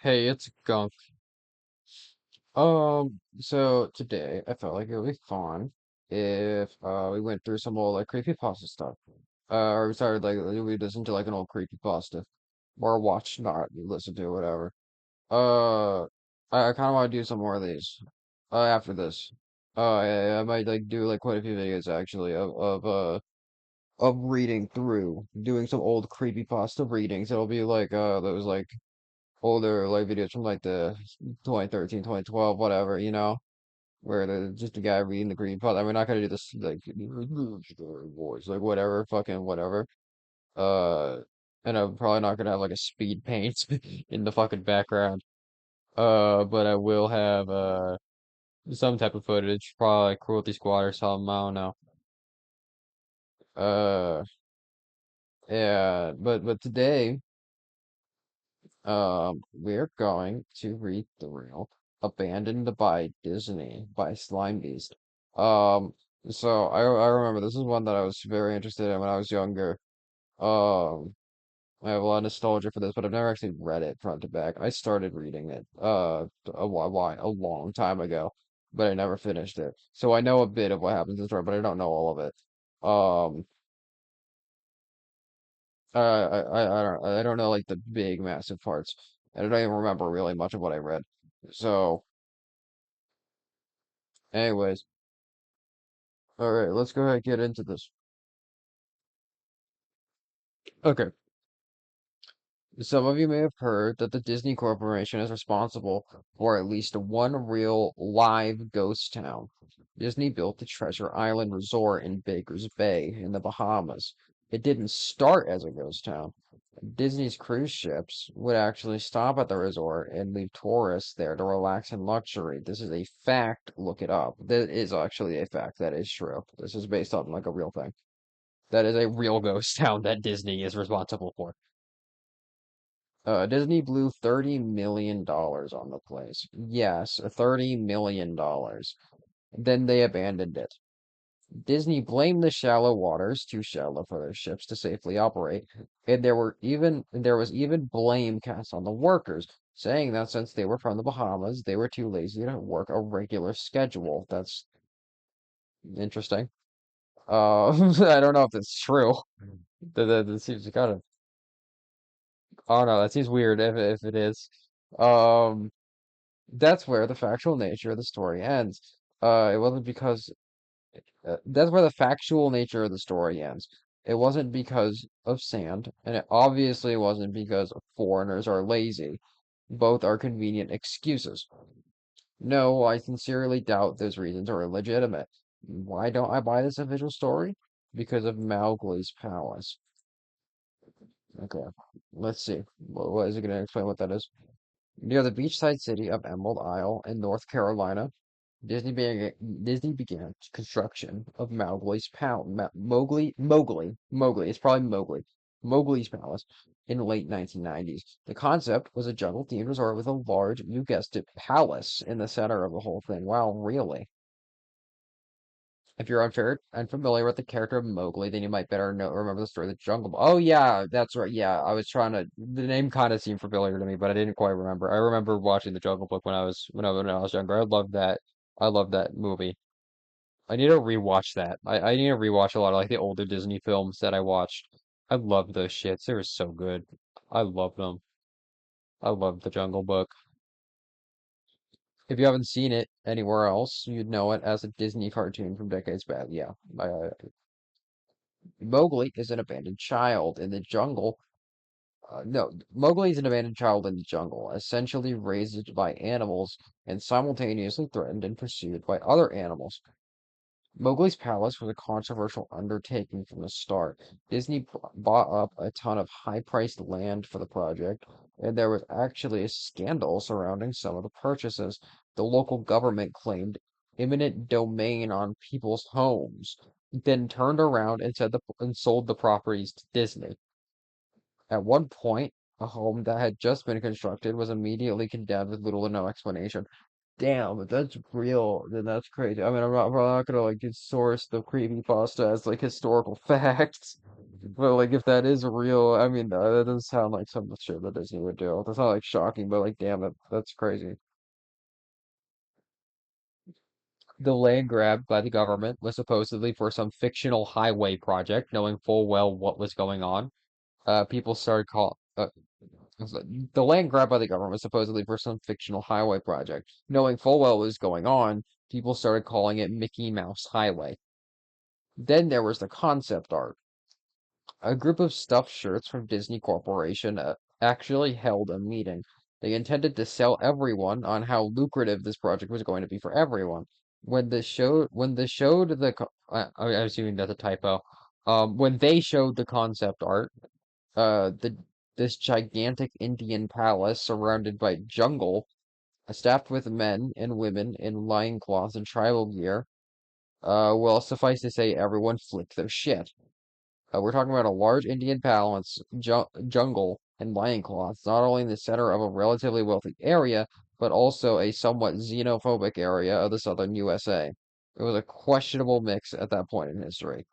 Hey, it's Gunk. So today I felt like it would be fun if we went through some old like creepypasta stuff. Or we started like we listened to like an old creepypasta. Or watch not listen to whatever. Uh I kinda wanna do some more of these. After this. I might like do like quite a few videos actually of reading through, doing some old creepypasta readings. It'll be like those like older like videos from like the 2013, 2012, whatever, where there's just a guy reading the green part. We're not gonna do this like voice, like whatever, fucking whatever. Uh, and I'm probably not gonna have like a speed paint in the fucking background. But I will have some type of footage, probably like Cruelty Squad or something. I don't know. Uh, yeah, but today. We're going to read through Abandoned by Disney by Slimebeast. Um, so I remember this is one that I was very interested in when I was younger. Um, I have a lot of nostalgia for this, but I've never actually read it front to back. I started reading it a long time ago, but I never finished it. So I know a bit of what happens in the story, but I don't know all of it. Um, I don't know like the big massive parts. And I don't even remember really much of what I read. So, anyways, all right, let's go ahead and get into this. Okay, some of you may have heard that the Disney Corporation is responsible for at least one real live ghost town. Disney built the Treasure Island Resort in Baker's Bay in the Bahamas. It didn't start as a ghost town. Disney's cruise ships would actually stop at the resort and leave tourists there to relax in luxury. This is a fact. Look it up. That is actually a fact. That is true. This is based on like a real thing. That is a real ghost town that Disney is responsible for. Disney blew $30 million on the place. Yes, $30 million. Then they abandoned it. Disney blamed the shallow waters, too shallow for their ships to safely operate, and there was even blame cast on the workers, saying that since they were from the Bahamas, they were too lazy to work a regular schedule. That's interesting. I don't know if that's true. That seems kind of, I don't know, that seems weird if it is. Um, that's where the factual nature of the story ends. It wasn't because that's where the factual nature of the story ends. It wasn't because of sand, and it obviously wasn't because foreigners are lazy. Both are convenient excuses. No, I sincerely doubt those reasons are illegitimate. Why don't I buy this official story? Because of Mowgli's palace. Okay, let's see. What is it going to explain what that is? Near the beachside city of Emerald Isle in North Carolina, Disney began construction of Mowgli's palace. Mowgli. It's probably Mowgli's palace in the late 1990s. The concept was a jungle-themed resort with a large, you guessed it, palace in the center of the whole thing. Wow, really? If you're unfamiliar with the character of Mowgli, then you might better remember the story of the Jungle Book. Oh yeah, that's right. Yeah, I was trying to. The name kind of seemed familiar to me, but I didn't quite remember. I remember watching the Jungle Book when I was younger. I love that. I love that movie. I need to rewatch that. I need to rewatch a lot of like the older Disney films that I watched. I love those shits. They were so good. I love them. I love the Jungle Book. If you haven't seen it anywhere else, you'd know it as a Disney cartoon from decades back. Yeah, Mowgli is an abandoned child in the jungle. No, Mowgli is an abandoned child in the jungle, essentially raised by animals and simultaneously threatened and pursued by other animals. Mowgli's palace was a controversial undertaking from the start. Disney bought up a ton of high-priced land for the project, and there was actually a scandal surrounding some of the purchases. The local government claimed eminent domain on people's homes, then turned around and sold the properties to Disney. At one point, a home that had just been constructed was immediately condemned with little or no explanation. Damn, if that's real, then that's crazy. I mean, I'm not gonna like just source the creepypasta as like historical facts, but like if that is real, I mean, that doesn't sound like some shit that Disney would do. That's not like shocking, but like, damn, that's crazy. The land grab by the government was supposedly for some fictional highway project, knowing full well what was going on. People started call the land grab by the government was supposedly for some fictional highway project. Knowing full well what was going on, people started calling it Mickey Mouse Highway. Then there was the concept art. A group of stuffed shirts from Disney Corporation actually held a meeting. They intended to sell everyone on how lucrative this project was going to be for everyone. When they showed I'm assuming that's a typo. When they showed the concept art, the this gigantic Indian palace surrounded by jungle, staffed with men and women in loincloths and tribal gear. Well, suffice to say, everyone flipped their shit. We're talking about a large Indian palace, jungle, and loincloths, not only in the center of a relatively wealthy area, but also a somewhat xenophobic area of the southern USA. It was a questionable mix at that point in history.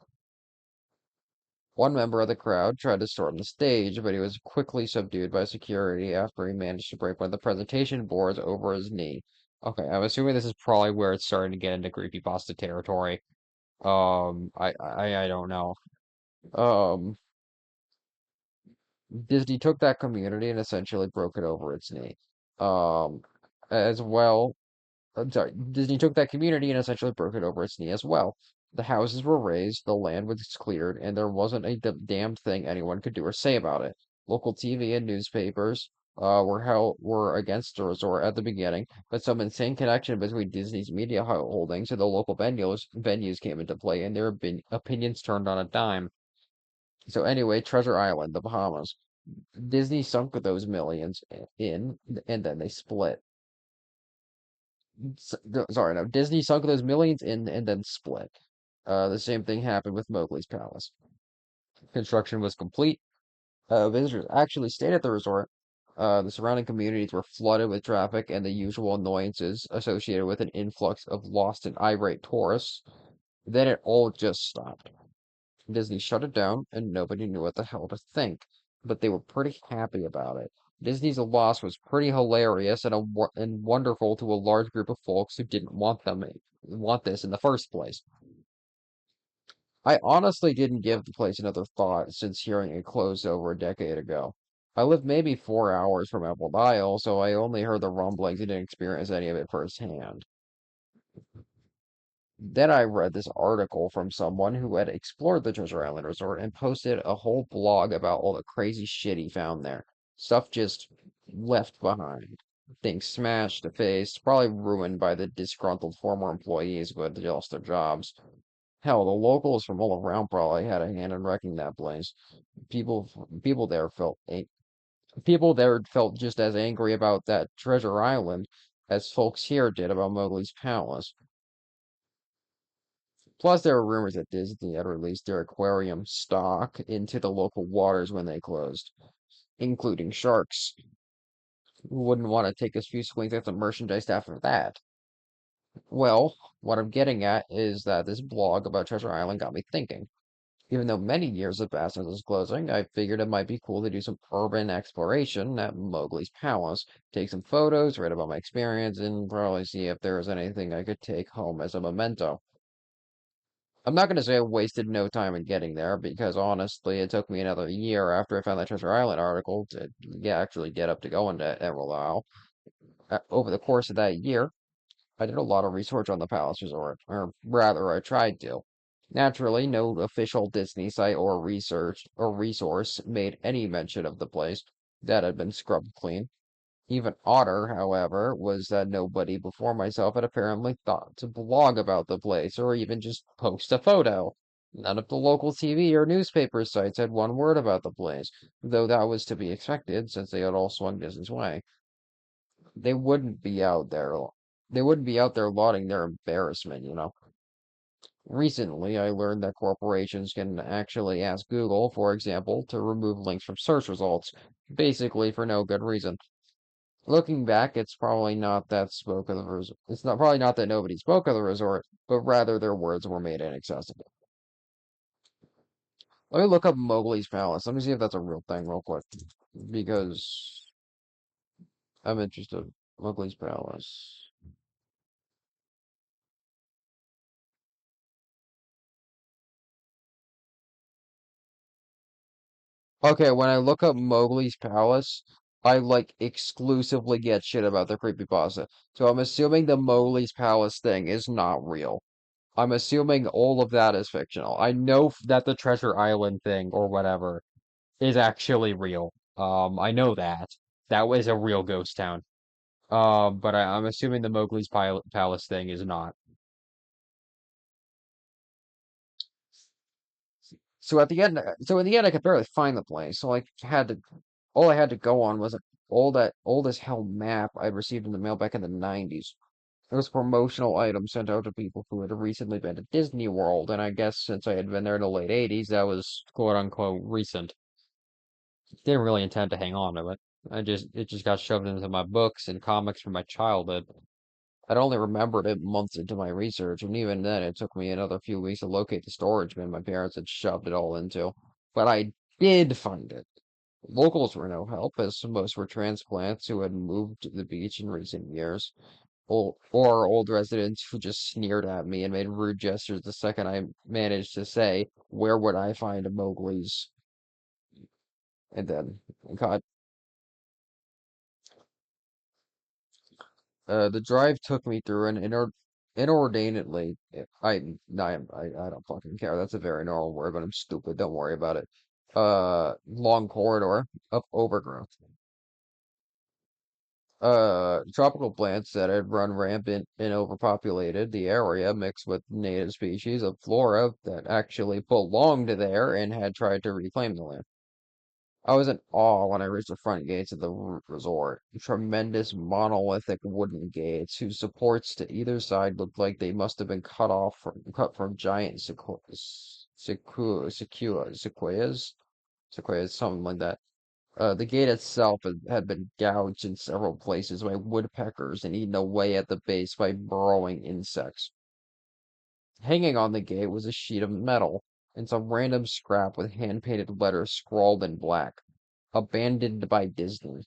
One member of the crowd tried to storm the stage, but he was quickly subdued by security after he managed to break one of the presentation boards over his knee. Okay, I'm assuming this is probably where it's starting to get into creepypasta territory. I don't know. Um, Disney took that community and essentially broke it over its knee. Um, as well, I'm sorry, Disney took that community and essentially broke it over its knee as well. The houses were razed, the land was cleared, and there wasn't a damned thing anyone could do or say about it. Local TV and newspapers were against the resort at the beginning, but some insane connection between Disney's media holdings and the local venues came into play, and their opinions turned on a dime. So anyway, Treasure Island, the Bahamas. Disney sunk those millions in, and then they split. Sorry, no, Disney sunk those millions in and then split. The same thing happened with Mowgli's Palace. Construction was complete. Visitors actually stayed at the resort. The surrounding communities were flooded with traffic and the usual annoyances associated with an influx of lost and irate tourists. Then it all just stopped. Disney shut it down, and nobody knew what the hell to think. But they were pretty happy about it. Disney's loss was pretty hilarious and wonderful to a large group of folks who didn't want this in the first place. I honestly didn't give the place another thought since hearing it closed over a decade ago. I live maybe 4 hours from Apple Dial, so I only heard the rumblings and didn't experience any of it firsthand. Then I read this article from someone who had explored the Treasure Island Resort and posted a whole blog about all the crazy shit he found there. Stuff just left behind. Things smashed, defaced, probably ruined by the disgruntled former employees who had lost their jobs. Hell, the locals from all around probably had a hand in wrecking that place. People, people there felt a- people there felt just as angry about that Treasure Island as folks here did about Mowgli's Palace. Plus, there were rumors that Disney had released their aquarium stock into the local waters when they closed, including sharks. Who wouldn't want to take a few swings at the merchandise after that? Well, what I'm getting at is that this blog about Treasure Island got me thinking. Even though many years have passed since its closing, I figured it might be cool to do some urban exploration at Mowgli's Palace, take some photos, write about my experience, and probably see if there was anything I could take home as a memento. I'm not going to say I wasted no time in getting there because honestly, it took me another year after I found that Treasure Island article to actually get up to go into Emerald Isle. Over the course of that year, I did a lot of research on the Palace Resort, or rather, I tried to. Naturally, no official Disney site or research or resource made any mention of the place that had been scrubbed clean. Even odder, however, was that nobody before myself had apparently thought to blog about the place or even just post a photo. None of the local TV or newspaper sites had one word about the place, though that was to be expected since they had all swung Disney's way. They wouldn't be out there. They wouldn't be out there lauding their embarrassment. Recently, I learned that corporations can actually ask Google, for example, to remove links from search results, basically for no good reason. Looking back, it's probably not that spoke of the resort. It's not probably not that nobody spoke of the resort, but rather their words were made inaccessible. Let me look up Mowgli's Palace. Let me see if that's a real thing real quick. Because I'm interested. Mowgli's Palace. Okay, when I look up Mowgli's Palace, I like exclusively get shit about the creepypasta. So I'm assuming the Mowgli's Palace thing is not real. I'm assuming all of that is fictional. I know that the Treasure Island thing or whatever is actually real. I know that. That was a real ghost town. But I'm assuming the Palace thing is not. So at the end, so in the end, I could barely find the place. So all I had to go on was an old as hell map I'd received in the mail back in the 90s. It was a promotional item sent out to people who had recently been to Disney World, and I guess since I had been there in the late 80s, that was quote unquote recent. Didn't really intend to hang on to it. It just got shoved into my books and comics from my childhood. I'd only remembered it months into my research, and even then it took me another few weeks to locate the storage bin my parents had shoved it all into. But I did find it. Locals were no help, as most were transplants who had moved to the beach in recent years, or old residents who just sneered at me and made rude gestures the second I managed to say, "Where would I find a Mowgli's?" And then got the drive took me through an inordinately. I don't fucking care. That's a very normal word, but I'm stupid. Don't worry about it. Long corridor of overgrowth. Tropical plants that had run rampant and overpopulated the area, mixed with native species of flora that actually belonged there and had tried to reclaim the land. I was in awe when I reached the front gates of the resort. Tremendous monolithic wooden gates whose supports to either side looked like they must have been cut from giant sequoias, something like that. The gate itself had been gouged in several places by woodpeckers and eaten away at the base by burrowing insects. Hanging on the gate was a sheet of metal and some random scrap with hand-painted letters scrawled in black. Abandoned by Disney.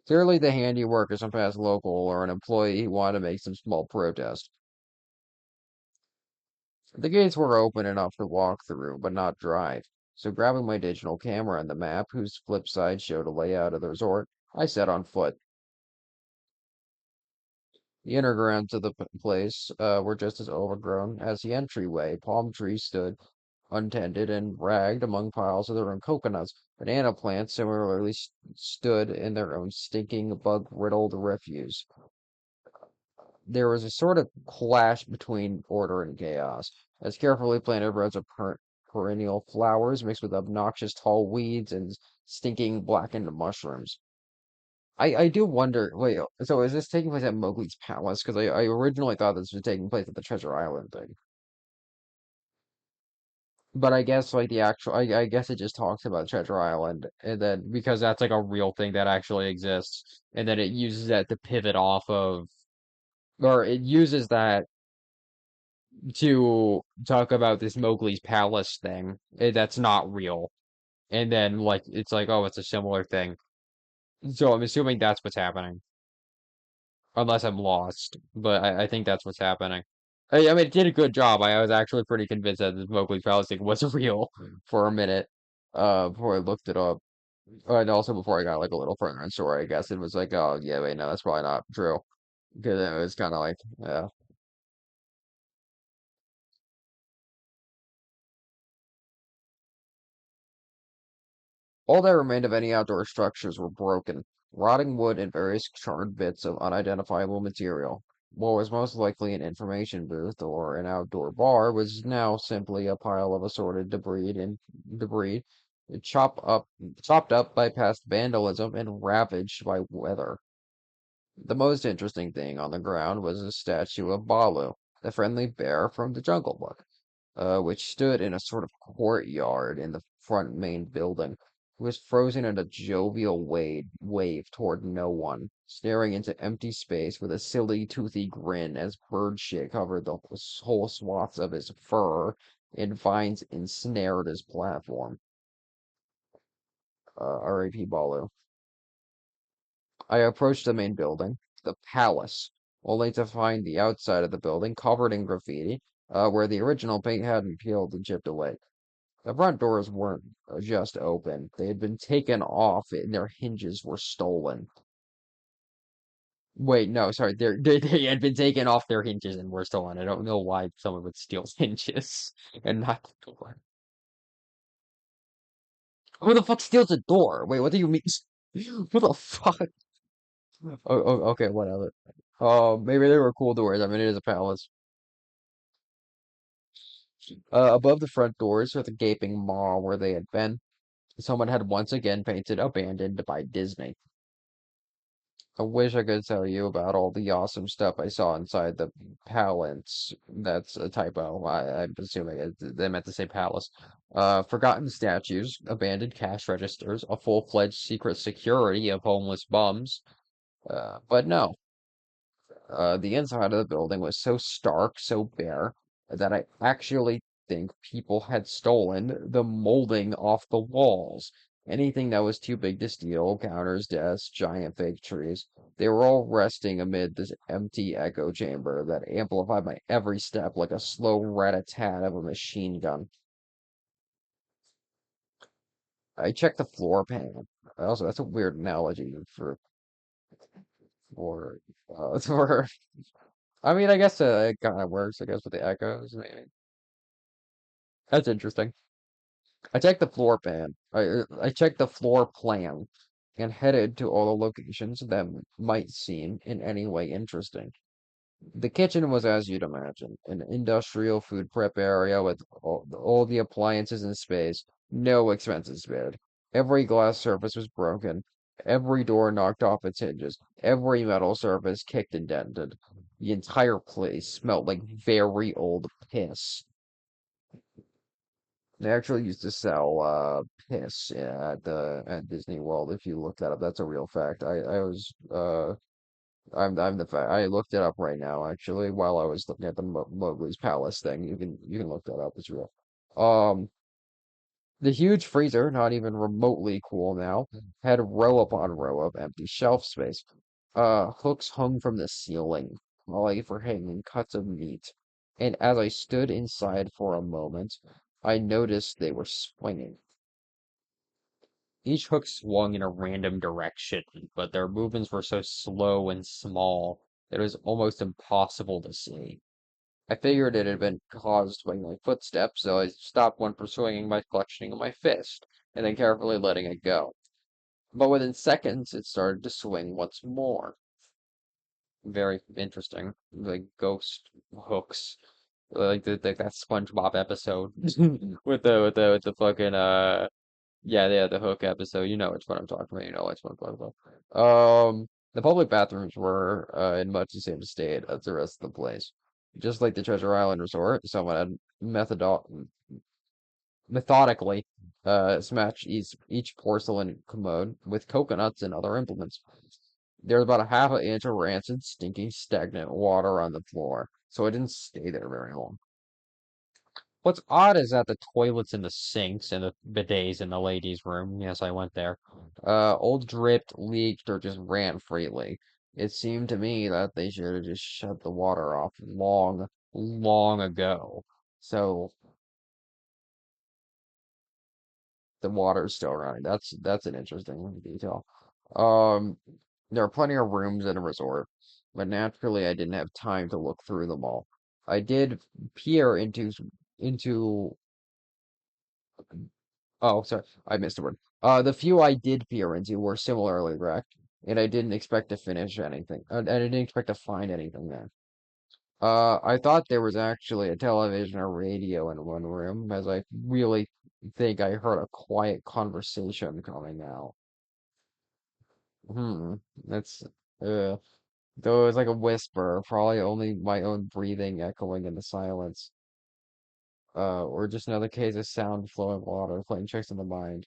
Clearly the handiwork of some past local or an employee who wanted to make some small protest. The gates were open enough to walk through, but not drive. So grabbing my digital camera and the map, whose flip side showed a layout of the resort, I set on foot. The inner grounds of the place were just as overgrown as the entryway. Palm trees stood untended and ragged among piles of their own coconuts. Banana plants similarly stood in their own stinking, bug-riddled refuse. There was a sort of clash between order and chaos, as carefully planted rows of perennial flowers mixed with obnoxious tall weeds and stinking blackened mushrooms. I do wonder, wait, so is this taking place at Mowgli's Palace? Because I originally thought this was taking place at the Treasure Island thing. But I guess like I guess it just talks about Treasure Island, and then because that's like a real thing that actually exists, and then it uses that to pivot off of, or it uses that to talk about this Mowgli's Palace thing that's not real. And then like it's like, oh, it's a similar thing. So I'm assuming that's what's happening. Unless I'm lost. But I think that's what's happening. I mean, it did a good job. I was actually pretty convinced that this Mowgli's Palace thing was real for a minute, before I looked it up. And also before I got like a little further in story, I guess it was like, oh yeah, wait, no, that's probably not true. Because it was kind of like, yeah. All that remained of any outdoor structures were broken, rotting wood and various charred bits of unidentifiable material. What was most likely an information booth or an outdoor bar was now simply a pile of assorted debris, chopped up by past vandalism and ravaged by weather. The most interesting thing on the ground was a statue of Balu, the friendly bear from the Jungle Book, which stood in a sort of courtyard in the front main building. He was frozen in a jovial wave toward no one, staring into empty space with a silly, toothy grin as bird shit covered the whole swaths of his fur and vines ensnared his platform. R.A.P. Balu. I approached the main building, the palace, only to find the outside of the building covered in graffiti, where the original paint hadn't peeled and chipped away. The front doors weren't just open. They had been taken off and their hinges were stolen. Wait, no, sorry. They had been taken off their hinges and were stolen. I don't know why someone would steal hinges and not the door. Who the fuck steals a door? Wait, what do you mean? Who the fuck? Okay, whatever. Maybe they were cool doors. I mean, it is a palace. Above the front doors are the gaping maw where they had been. Someone had once again painted abandoned by Disney. I wish I could tell you about all the awesome stuff I saw inside the palace. That's a typo. I'm assuming they meant to say palace. Forgotten statues, abandoned cash registers, a full-fledged secret security of homeless bums. But no, the inside of the building was so stark, so bare, that I actually think people had stolen the molding off the walls. Anything that was too big to steal, counters, desks, giant fake trees, they were all resting amid this empty echo chamber that amplified my every step like a slow rat-a-tat of a machine gun. I checked the floor pan. Also, that's a weird analogy for for I mean, I guess it kind of works, I guess, with the echoes, maybe. That's interesting. I checked the floor plan and headed to all the locations that might seem in any way interesting. The kitchen was as you'd imagine, an industrial food prep area with all the appliances in space, no expenses spared. Every glass surface was broken, every door knocked off its hinges, every metal surface kicked and dented. The entire place smelled like very old piss. They actually used to sell piss at Disney World. If you look that up, that's a real fact. I was I'm the fact I looked it up right now actually while I was looking at the Mowgli's Palace thing. You can look that up. It's real. Um, the huge freezer, not even remotely cool now, had row upon row of empty shelf space. Hooks hung from the ceiling, molly for hanging cuts of meat. And as I stood inside for a moment, I noticed they were swinging. Each hook swung in a random direction, but their movements were so slow and small that it was almost impossible to see. I figured it had been caused by my footsteps, so I stopped one from swinging by clutching my fist, and then carefully letting it go. But within seconds, it started to swing once more. Very interesting. Like ghost hooks. Like that SpongeBob episode with the fucking yeah, the Hook episode. You know which one I'm talking about. You know which one I'm talking about. The public bathrooms were in much the same state as the rest of the place. Just like the Treasure Island Resort, someone had methodically smashed each porcelain commode with coconuts and other implements. There was about a half an inch of rancid, stinking, stagnant water on the floor, so it didn't stay there very long. What's odd is that the toilets and the sinks and the bidets in the ladies' room, yes, I went there, all dripped, leaked, or just ran freely. It seemed to me that they should have just shut the water off long, long ago. So the water's still running. That's an interesting detail. Um, there are plenty of rooms in a resort, but naturally I didn't have time to look through them all. I did peer into Oh, sorry, I missed a word. The few I did peer into were similarly wrecked, and I didn't expect to finish anything. I didn't expect to find anything there. I thought there was actually a television or radio in one room, as I really think I heard a quiet conversation coming out. Hmm, that's, though it was like a whisper, probably only my own breathing echoing in the silence. Or just another case of sound flowing water, playing tricks on the mind.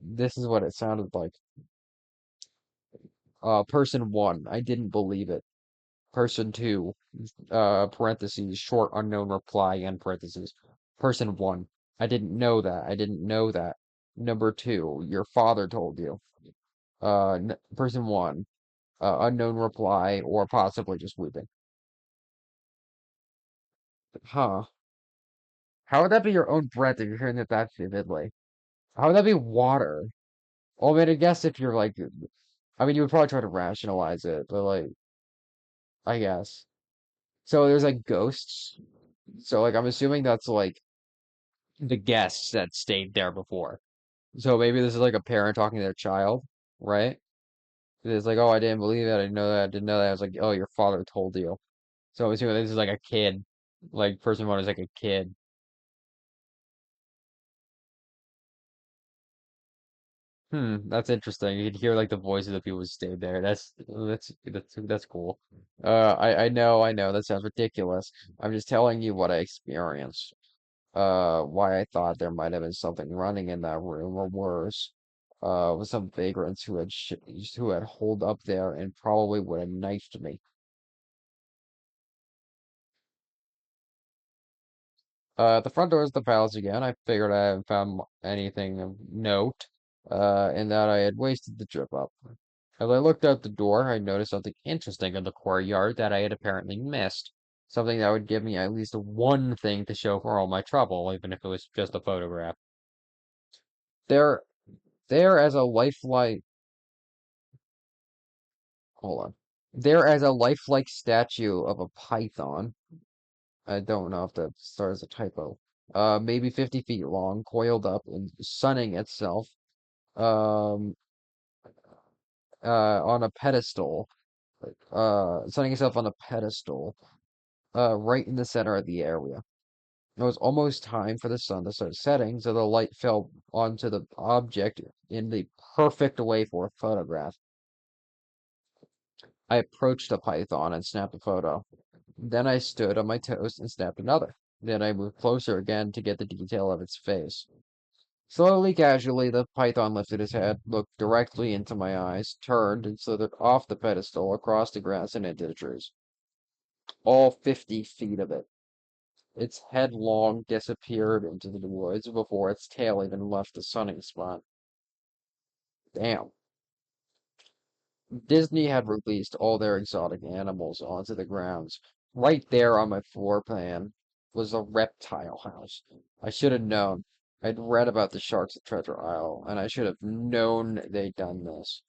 This is what it sounded like. Person one, I didn't believe it. Person two, parentheses, short unknown reply, end parentheses. Person one, I didn't know that. I didn't know that. Number two, your father told you. N person one, unknown reply, or possibly just weeping. Huh. How would that be your own breath if you're hearing it that vividly? How would that be water? Well, I mean, I guess if you're like, I mean, you would probably try to rationalize it, but like, I guess. So there's like ghosts. So like, I'm assuming that's like the guests that stayed there before. So maybe this is like a parent talking to their child, right? It's like, oh, I didn't believe it. I didn't know that. I didn't know that. I was like, oh, your father told you. So I'm assuming this is like a kid. Like person one is like a kid. That's interesting. You could hear like the voices of the people who stayed there. That's cool. I know that sounds ridiculous. I'm just telling you what I experienced. Why I thought there might have been something running in that room, or worse, with some vagrants who had holed up there and probably would have knifed me. The front door is the palace again. I figured I hadn't found anything of note, and that I had wasted the trip up. As I looked out the door, I noticed something interesting in the courtyard that I had apparently missed. Something that would give me at least one thing to show for all my trouble, even if it was just a photograph. There, there as a lifelike, hold on. There as a lifelike statue of a python. I don't know if that starts a typo. Maybe 50 feet long, coiled up and sunning itself, um, on a pedestal, sunning itself on a pedestal, right in the center of the area. It was almost time for the sun to start setting, so the light fell onto the object in the perfect way for a photograph. I approached the python and snapped a photo. Then I stood on my toes and snapped another. Then I moved closer again to get the detail of its face. Slowly, casually, the python lifted his head, looked directly into my eyes, turned, and slithered off the pedestal, across the grass and into the trees. All 50 feet of it. Its headlong disappeared into the woods before its tail even left the sunning spot. Damn. Disney had released all their exotic animals onto the grounds. Right there on my floor plan was a reptile house. I should have known. I'd read about the sharks at Treasure Isle, and I should have known they'd done this.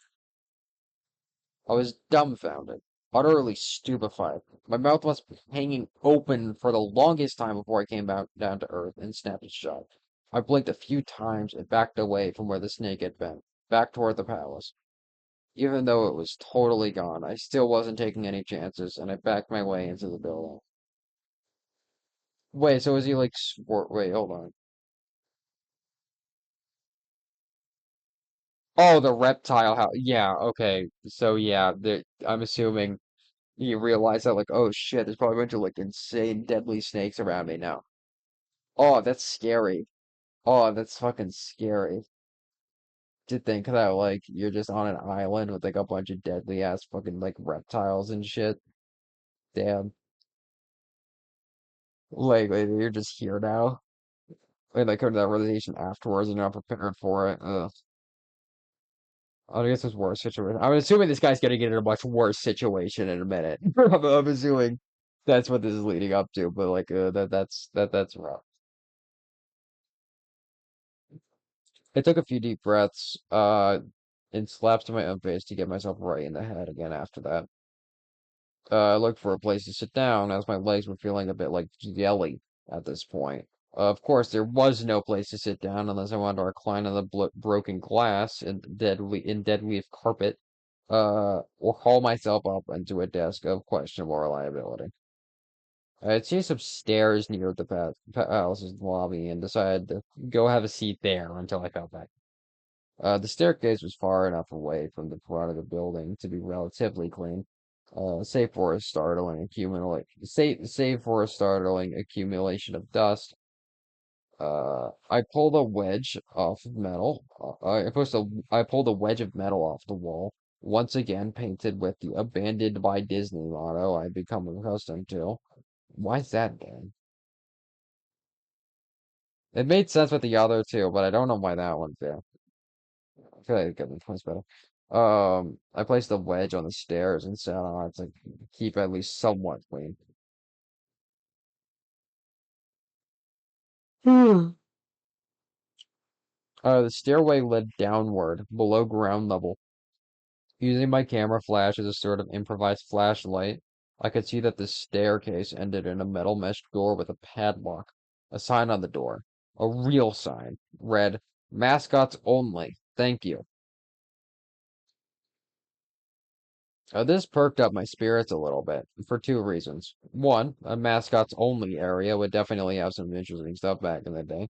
I was dumbfounded, utterly stupefied. My mouth was hanging open for the longest time before I came back down to earth and snapped it shut. I blinked a few times and backed away from where the snake had been, back toward the palace. Even though it was totally gone, I still wasn't taking any chances, and I backed my way into the building. Wait, so is he like sport? Wait, hold on. Oh, the reptile house. Yeah, okay. So yeah, I'm assuming you realize that like, oh shit, there's probably a bunch of like insane, deadly snakes around me now. Oh, that's scary. Oh, that's fucking scary. To think that like you're just on an island with like a bunch of deadly ass fucking like reptiles and shit. Damn. Like you're just here now. And like come to that realization afterwards and you're not prepared for it. Ugh. I guess it's worse situation. I'm assuming this guy's gonna get in a much worse situation in a minute. I'm assuming that's what this is leading up to, but like that's rough. I took a few deep breaths, and slapped my own face to get myself right in the head again after that. I looked for a place to sit down as my legs were feeling a bit like jelly at this point. Of course, there was no place to sit down unless I wanted to recline on the broken glass in dead leaf carpet, or haul myself up into a desk of questionable reliability. I had seen some stairs near the palace's lobby and decided to go have a seat there until I felt better. The staircase was far enough away from the front of the building to be relatively clean, save for a startling accumulation of dust. I pulled a wedge off of metal. I pulled a wedge of metal off the wall, once again painted with the "Abandoned by Disney" motto I'd become accustomed to. Why's that there? It made sense with the other two, but I don't know why that one's there. I feel like it could be twice better. I placed a wedge on the stairs and set on it to keep at least somewhat clean. The stairway led downward, below ground level. Using my camera flash as a sort of improvised flashlight, I could see that the staircase ended in a metal mesh door with a padlock. A sign on the door, a real sign, read, "Mascots only. Thank you." This perked up my spirits a little bit, for two reasons. One, a mascots only area would definitely have some interesting stuff back in the day.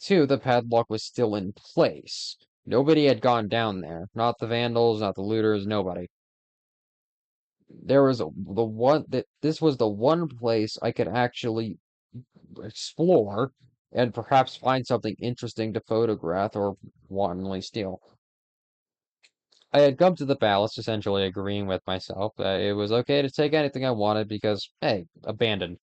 Two, the padlock was still in place. Nobody had gone down there. Not the vandals, not the looters, nobody. There was the one that this was the one place I could actually explore and perhaps find something interesting to photograph or wantonly steal. I had come to the palace essentially agreeing with myself that it was okay to take anything I wanted because, hey, abandoned.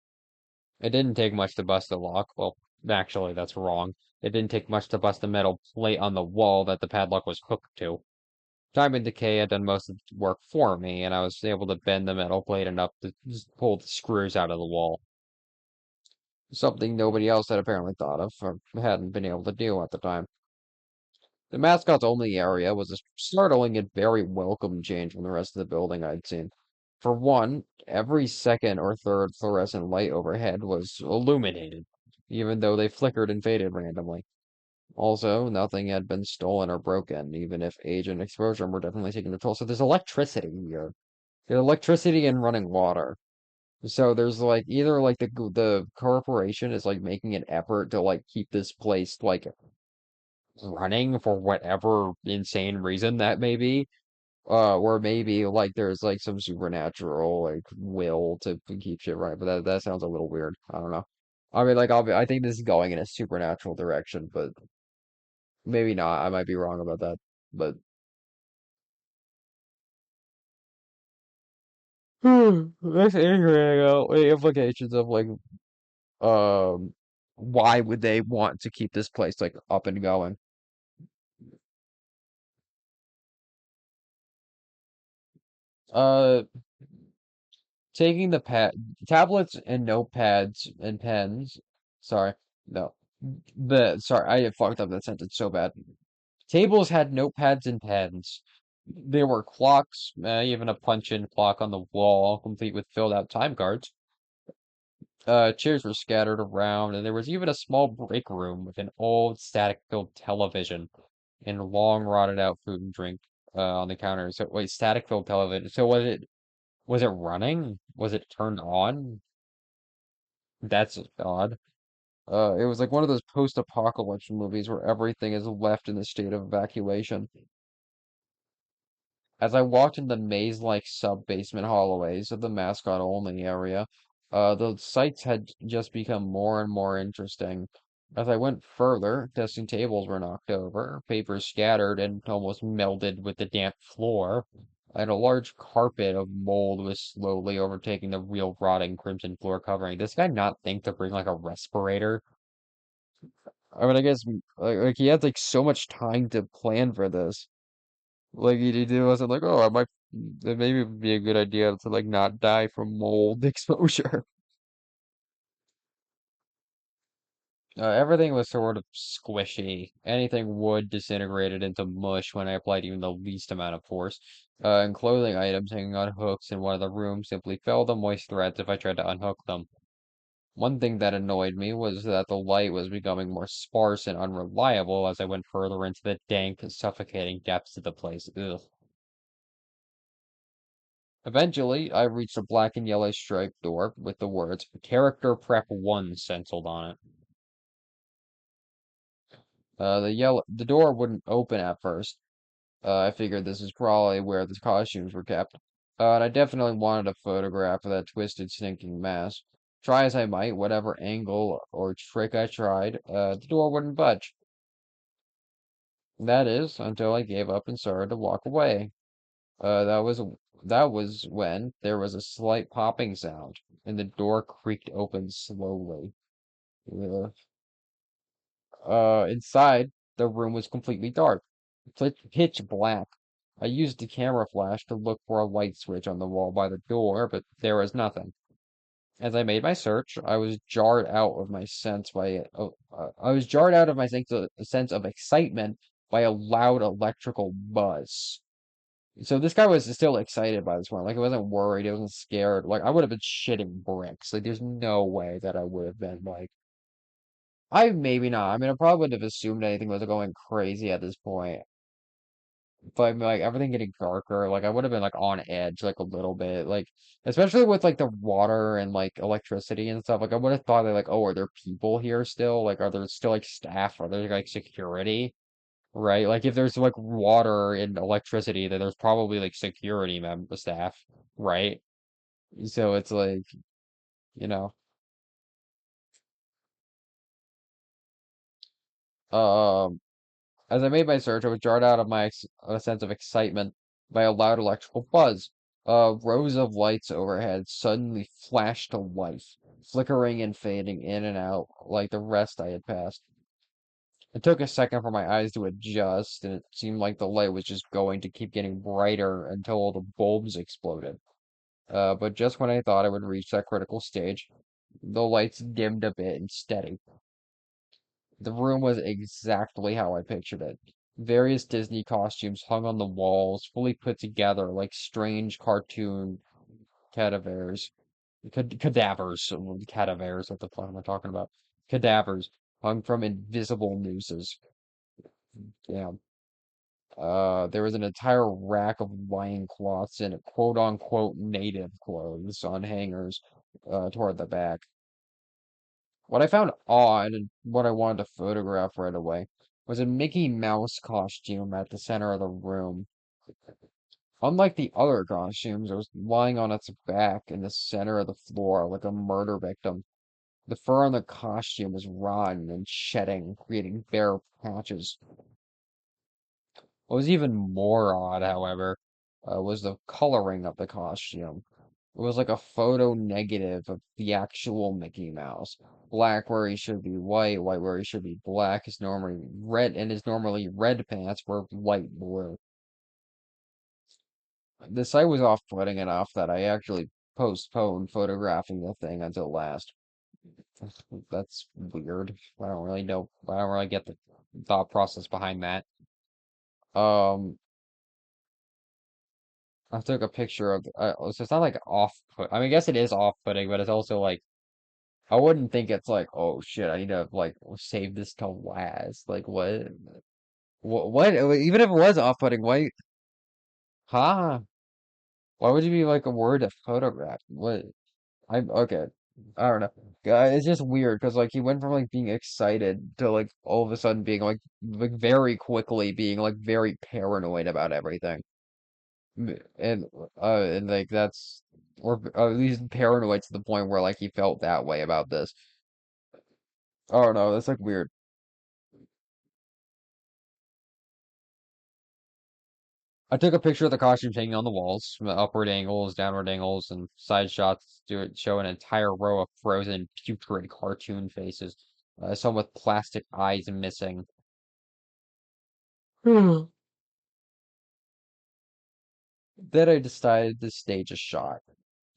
It didn't take much to bust the lock. Well, actually, that's wrong. It didn't take much to bust the metal plate on the wall that the padlock was hooked to. Time and decay had done most of the work for me, and I was able to bend the metal plate enough to just pull the screws out of the wall. Something nobody else had apparently thought of or hadn't been able to do at the time. The mascot's only area was a startling and very welcome change from the rest of the building I'd seen. For one, every second or third fluorescent light overhead was illuminated, even though they flickered and faded randomly. Also, nothing had been stolen or broken, even if age and exposure were definitely taking a toll. So there's electricity here. There's electricity and running water. So there's like either like the corporation is like making an effort to like keep this place like running for whatever insane reason that may be. Or maybe like there's like some supernatural like will to keep shit right, but that sounds a little weird. I don't know. I mean, like I think this is going in a supernatural direction, but maybe not. I might be wrong about that. But that's interesting. The implications of like um why would they want to keep this place like up and going? Uh, taking the pad tablets and notepads and pens. Sorry, no. I fucked up that sentence so bad. Tables had notepads and pens. There were clocks, even a punch-in clock on the wall, complete with filled-out time cards. Chairs were scattered around, and there was even a small break room with an old static-filled television and long rotted-out food and drink on the counter. So wait, static-filled television. So was it running? Was it turned on? That's odd. It was like one of those post-apocalypse movies where everything is left in a state of evacuation. As I walked in the maze-like sub-basement hallways of the mascot-only area, the sights had just become more and more interesting. As I went further, testing tables were knocked over, papers scattered and almost melded with the damp floor, and a large carpet of mold was slowly overtaking the real rotting crimson floor covering. Does this guy not think to bring like a respirator? I mean, I guess like he had like so much time to plan for this. Like he wasn't like, oh, I might maybe it would be a good idea to like not die from mold exposure. Everything was sort of squishy. Anything wood disintegrated into mush when I applied even the least amount of force. And clothing items hanging on hooks in one of the rooms simply fell to moist threads if I tried to unhook them. One thing that annoyed me was that the light was becoming more sparse and unreliable as I went further into the dank, suffocating depths of the place. Ugh. Eventually, I reached a black and yellow striped door with the words "Character Prep 1" stenciled on it. The door wouldn't open at first. I figured this is probably where the costumes were kept. And I definitely wanted a photograph of that twisted, stinking mass. Try as I might, whatever angle or trick I tried, the door wouldn't budge. That is, until I gave up and started to walk away. That was when there was a slight popping sound, and the door creaked open slowly. Ugh. Inside, the room was completely dark, pitch black. I used the camera flash to look for a light switch on the wall by the door, but there was nothing. As I made my search, I was jarred out of my sense of excitement by a loud electrical buzz. So this guy was still excited by this point. Like, he wasn't worried, he wasn't scared. Like, I would have been shitting bricks. Like, there's no way that I would have been like, I maybe not. I mean, I probably wouldn't have assumed anything was going crazy at this point. But I mean, like, everything getting darker, like, I would have been like on edge like a little bit, like, especially with like the water and like electricity and stuff. Like, I would have thought that, like, oh, are there people here still? Like, are there still like staff? Are there like security? Right? Like, if there's like water and electricity, then there's probably like security mem staff, right? So it's like, you know, um, as I made my search, I was jarred out of a sense of excitement by a loud electrical buzz. Rows of lights overhead suddenly flashed to life, flickering and fading in and out like the rest I had passed. It took a second for my eyes to adjust, and it seemed like the light was just going to keep getting brighter until all the bulbs exploded. But just when I thought I would reach that critical stage, the lights dimmed a bit and steady. The room was exactly how I pictured it. Various Disney costumes hung on the walls, fully put together like strange cartoon cadavers. Cadavers. Cadavers, what the fuck am I talking about? Cadavers hung from invisible nooses. Yeah. There was an entire rack of loincloths and quote unquote native clothes on hangers toward the back. What I found odd and what I wanted to photograph right away was a Mickey Mouse costume at the center of the room. Unlike the other costumes, it was lying on its back in the center of the floor like a murder victim. The fur on the costume was rotten and shedding, creating bare patches. What was even more odd, however, was the coloring of the costume. It was like a photo negative of the actual Mickey Mouse. Black where he should be white, white where he should be black. His normally red pants were light blue. The sight was off-putting enough that I actually postponed photographing the thing until last. That's weird. I don't really know. I don't really get the thought process behind that. Um, I took a picture of. So it's not like off-put. I mean, I guess it is off-putting, but it's also like I wouldn't think it's like, oh shit, I need to like save this till last. Like what? What? Even if it was off-putting, why? Huh? Why would you be like a word to photograph? What? I'm okay. I don't know. It's just weird because like he went from like being excited to like all of a sudden being like very quickly being like very paranoid about everything. And and like that's or at least paranoid to the point where like he felt that way about this. I don't know. That's like weird. I took a picture of the costumes hanging on the walls, from the upward angles, downward angles, and side shots to show an entire row of frozen, putrid cartoon faces, some with plastic eyes missing. Hmm. Then I decided to stage a shot.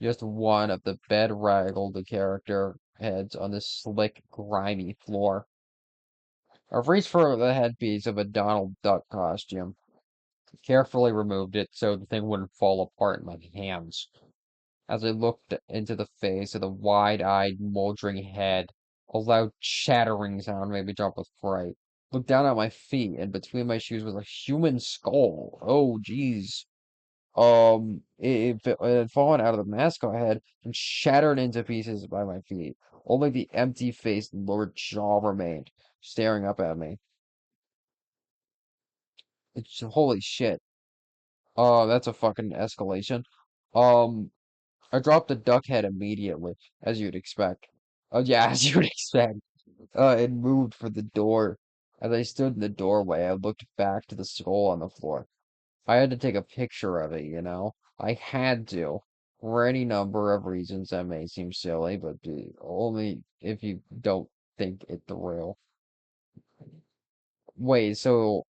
Just one of the bedraggled character heads on the slick, grimy floor. I reached for the headpiece of a Donald Duck costume, carefully removed it so the thing wouldn't fall apart in my hands. As I looked into the face of the wide-eyed, moldering head, a loud chattering sound made me jump with fright. Looked down at my feet, and between my shoes was a human skull. Oh, jeez. It had fallen out of the mask I had and shattered into pieces by my feet. Only the empty-faced lower jaw remained, staring up at me. It's holy shit. Oh, that's a fucking escalation. Um, I dropped the duck head immediately, as you'd expect. Oh yeah, as you'd expect. It moved for the door. As I stood in the doorway, I looked back to the skull on the floor. I had to take a picture of it, you know? I had to, for any number of reasons that may seem silly, but only if you don't think it through. Wait, so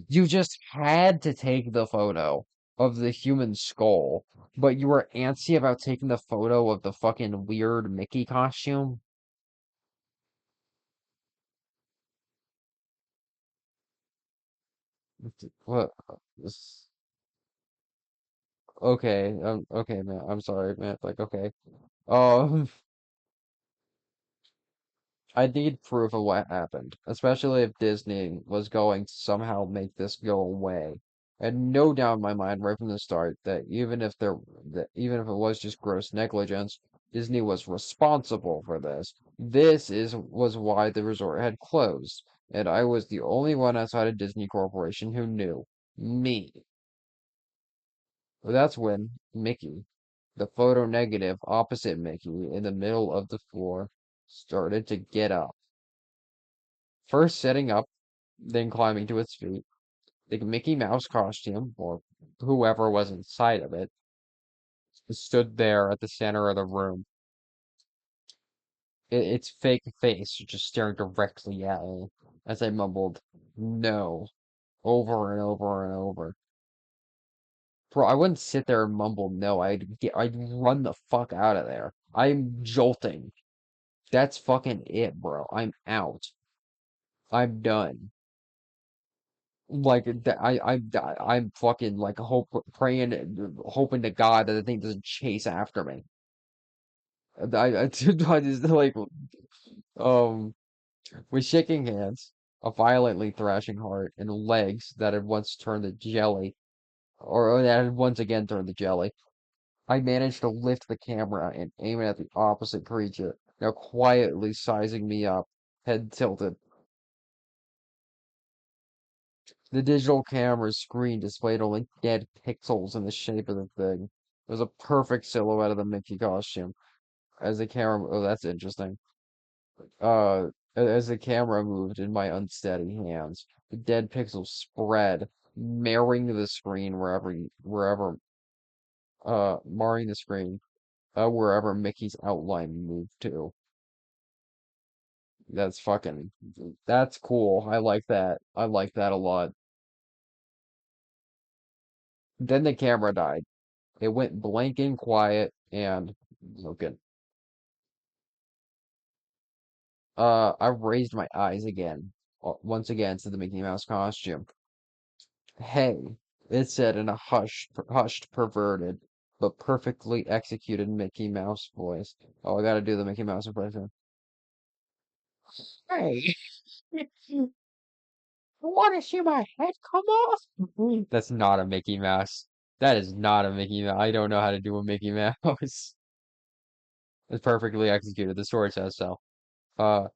you just had to take the photo of the human skull, but you were antsy about taking the photo of the fucking weird Mickey costume? What? This- Okay, okay, man. I'm sorry, man. Like, okay. Um, I need proof of what happened, especially if Disney was going to somehow make this go away. And no doubt in my mind right from the start that even if it was just gross negligence, Disney was responsible for this. Was why the resort had closed, and I was the only one outside of Disney Corporation who knew. Me. Well, that's when Mickey, the photo negative opposite Mickey in the middle of the floor, started to get up. First sitting up, then climbing to its feet. The Mickey Mouse costume, or whoever was inside of it, stood there at the center of the room. Its fake face just staring directly at me as I mumbled, "No," over and over and over. Bro, I wouldn't sit there and mumble no. I'd run the fuck out of there. I'm jolting. That's fucking it, bro. I'm out. I'm done. Like I'm fucking like praying, hoping to God that the thing doesn't chase after me. I just like um with shaking hands, a violently thrashing heart, and legs that had once turned to jelly, or that had once again turned to jelly. I managed to lift the camera and aim it at the opposite creature, now quietly sizing me up, head tilted. The digital camera's screen displayed only dead pixels in the shape of the thing. It was a perfect silhouette of the Mickey costume. As the camera, oh, that's interesting. As the camera moved in my unsteady hands, the dead pixels spread, marring the screen marring the screen, wherever Mickey's outline moved to. That's cool. I like that. I like that a lot. Then the camera died. It went blank and quiet and broken. I raised my eyes again, once again to the Mickey Mouse costume. Hey, it said in a hushed, perverted, but perfectly executed Mickey Mouse voice. Oh, I gotta do the Mickey Mouse impression. Hey, you want to see my head come off? That's not a Mickey Mouse. That is not a Mickey Mouse. I don't know how to do a Mickey Mouse. It's perfectly executed. The story says so. Uh,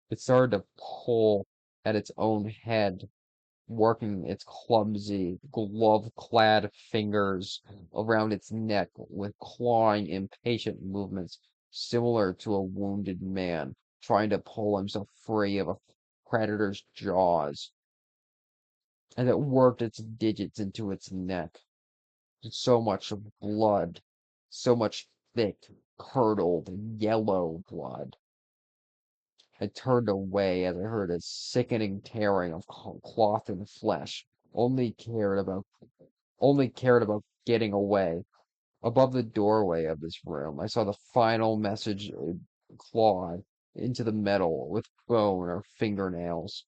it started to pull at its own head, working its clumsy, glove-clad fingers around its neck with clawing, impatient movements similar to a wounded man trying to pull himself free of a predator's jaws, and it worked its digits into its neck. So much blood, so much thick, curdled, yellow blood. I turned away as I heard a sickening tearing of cloth and flesh. Only cared about getting away. Above the doorway of this room, I saw the final message clawed into the metal with bone or fingernails.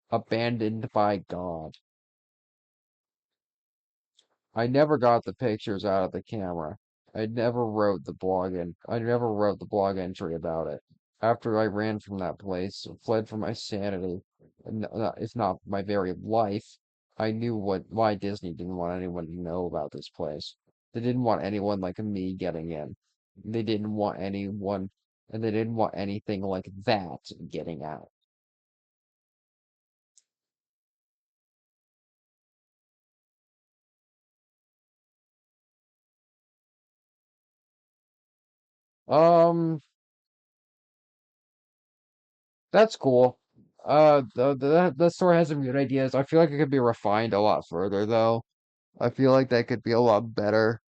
Abandoned by God. I never got the pictures out of the camera. I never wrote the blog entry about it. After I ran from that place, fled for my sanity, if not my very life, I knew why Disney didn't want anyone to know about this place. They didn't want anyone like me getting in. They didn't want anyone, and they didn't want anything like that getting out. Um, that's cool. The story has some good ideas. I feel like it could be refined a lot further, though. I feel like that could be a lot better,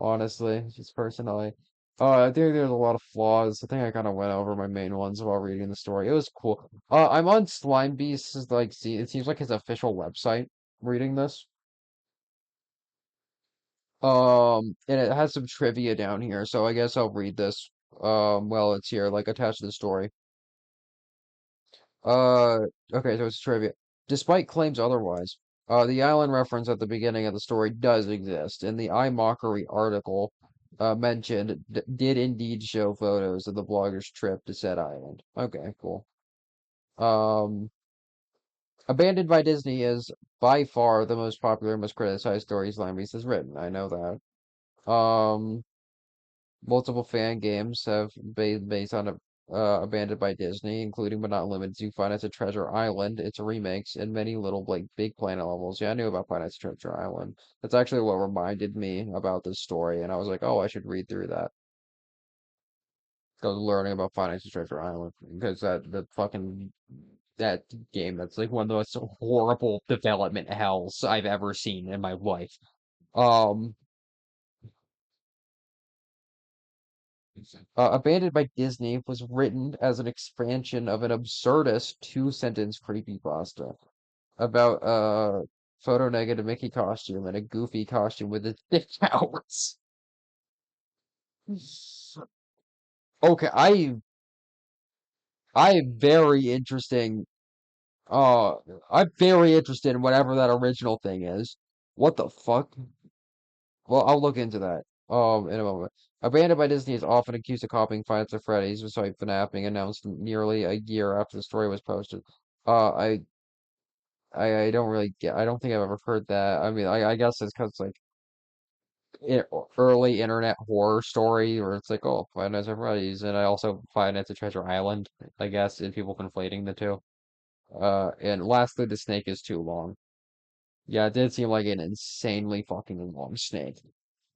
honestly, just personally. I think there's a lot of flaws. I think I kind of went over my main ones while reading the story. It was cool. I'm on Slimebeast's like, see, it seems like his official website. Reading this, and it has some trivia down here, so I guess I'll read this. Well, it's here, like attached to the story. Uh, okay, so it's trivia. Despite claims otherwise, the island reference at the beginning of the story does exist, and the iMockery article mentioned did indeed show photos of the blogger's trip to said island. Okay, cool. Um, Abandoned by Disney is by far the most popular and most criticized story Slimebeast has written. I know that. Multiple fan games have been based on Abandoned by Disney, including but not limited to Five Nights at Treasure Island, its remakes, and many little like Big Planet levels. Yeah, I knew about Five Nights at Treasure Island. That's actually what reminded me about this story, and I was like, oh, I should read through that. I was learning about Five Nights at Treasure Island because that game that's like one of the most horrible development hells I've ever seen in my life. Um, Abandoned by Disney was written as an expansion of an absurdist two-sentence creepypasta about a photo-negative Mickey costume and a goofy costume with its dick powers. Okay, I very interesting. Uh, I'm very interested in whatever that original thing is. What the fuck? Well, I'll look into that. In a moment. Abandoned by Disney is often accused of copying Five Nights at Freddy's, despite FNAF being announced nearly a year after the story was posted. Uh, I, I don't really get. I don't think I've ever heard that. I mean, I guess it's because like I early internet horror story, where it's like, oh, Five Nights at Freddy's, and I also Five Nights at Treasure Island. I guess, and people conflating the two. And lastly, the snake is too long. Yeah, it did seem like an insanely fucking long snake.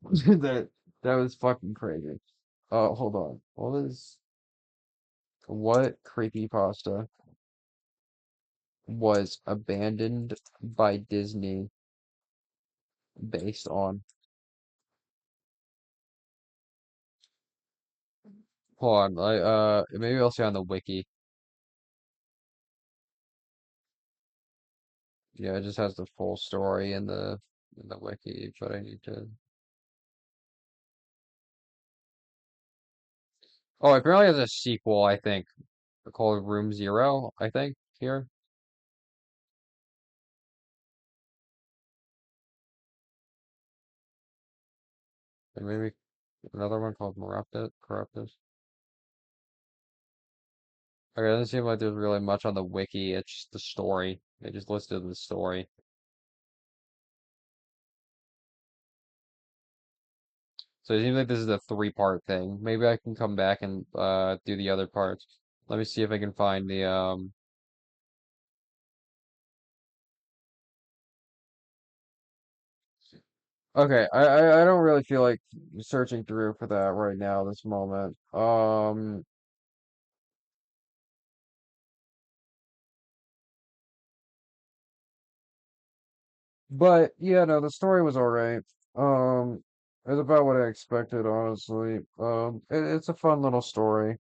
That that was fucking crazy. Hold on. What creepypasta was abandoned by Disney based on? Hold on. Maybe I'll see on the wiki. Yeah, it just has the full story in the wiki, but I need to. Oh, apparently there's a sequel, I think, called Room Zero, I think, here. And maybe another one called Corruptus. Okay, it doesn't seem like there's really much on the wiki. It's just the story. They just listed the story. So it seems like this is a three-part thing. Maybe I can come back and do the other parts. Let me see if I can find the Okay, I don't really feel like searching through for that right now, this moment. But yeah, no, the story was all right. It's about what I expected, honestly. It's a fun little story.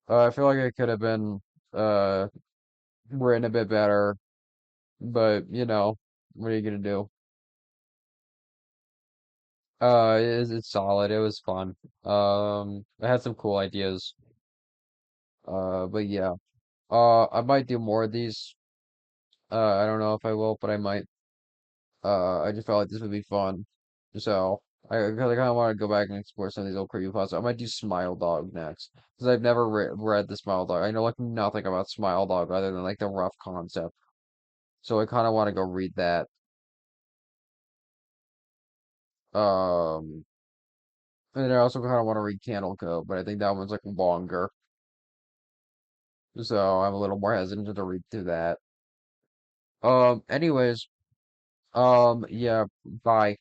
I feel like it could have been uh written a bit better, but you know, what are you gonna do? It's solid. It was fun. It had some cool ideas. But yeah. I might do more of these. I don't know if I will, but I might. I just felt like this would be fun. So I kind of want to go back and explore some of these old creepypasta. I might do Smile Dog next because I've never read the Smile Dog. I know like nothing about Smile Dog other than like the rough concept. So I kind of want to go read that. Um, and then I also kind of want to read Candle Cove, but I think that one's like longer. So I'm a little more hesitant to read through that. Anyways, yeah, bye.